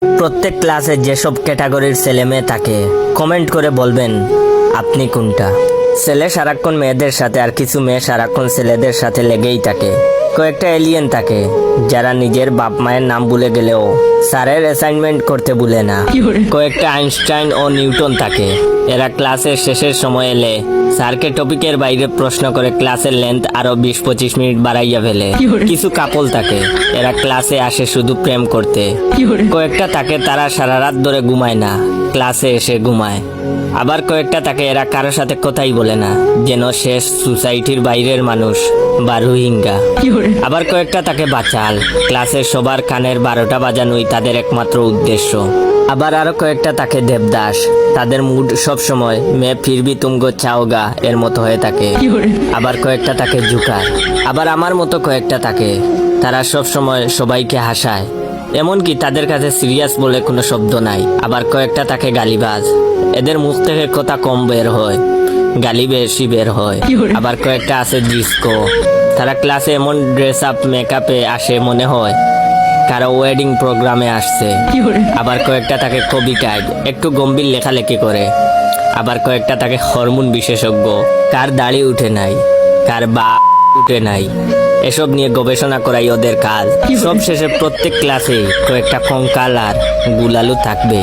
প্রত্যেক ক্লাসে যেসব ক্যাটাগরির ছেলে মেয়ে থাকে কমেন্ট করে বলবেন আপনি কোনটা। ছেলে সারাক্ষণ মেয়েদের সাথে আর কিছু মেয়ে সারাক্ষণ ছেলেদের সাথে লেগেই থাকে। কয়েকটা এলিয়েন থাকে যারা নিজের বাপ মায়ের নাম ভুলে গেলেও স্যারের অ্যাসাইনমেন্ট করতে ভুলে না। কয়েকটা আইনস্টাইন ও নিউটন থাকে, এরা ক্লাসের শেষের সময় এলে স্যারকে টপিকের বাইরে প্রশ্ন করে ক্লাসের লেন্থ আরো 20-25 মিনিট বাড়াইয়া ফেলে। কিছু কাপল থাকে, এরা ক্লাসে আসে শুধু প্রেম করতে। কয়েকটা থাকে তারা সারা রাত ধরে ঘুমায় না, ক্লাসে এসে ঘুমায়। আবার কয়েকটা থাকে এরা কারোর সাথে কথাই বলে না, যেন শেষ সোসাইটির বাইরের মানুষ বা রোহিঙ্গা। আবার কয়েকটা থাকে বাচাল, ক্লাসের সবার কানের 12টা বাজানোই তাদের একমাত্র উদ্দেশ্য। আবার আরো কয়েকটা থাকে দেবদাস, তাদের মুড সব সময় মে ফিরবি তুমগো চাওগা এর মতো হয়ে থাকে। আবার কয়েকটা থাকে জুকার। আবার আমার মতো কয়েকটা থাকে, তারা সব সময় সবাইকে হাসায়, এমনকি তাদের কাছে সিরিয়াস বলে কোনো শব্দ নাই। আবার কয়েকটা থাকে গালিবাজ, এদের মুখ থেকে কথা কম বের হয়, গালি বেশি বের হয়। আবার কয়েকটা আছে ডিস্কো, তারা ক্লাসে এমন ড্রেস আপ মেকআপে আসে মনে হয় কারো ওয়েডিং প্রোগ্রামে আসছে। আবার কয়েকটা থাকে কবি টাইপ, একটু গম্ভীর লেখালেখি করে। আবার কয়েকটা থাকে হরমোন বিশেষজ্ঞ, কার দাড়ি উঠে নাই, কার বা উঠে নাই, এসব নিয়ে গবেষণা করাই ওদের কাজ। সব শেষে প্রত্যেক ক্লাসে কয়েকটা কঙ্কাল আর গুলালু থাকবে।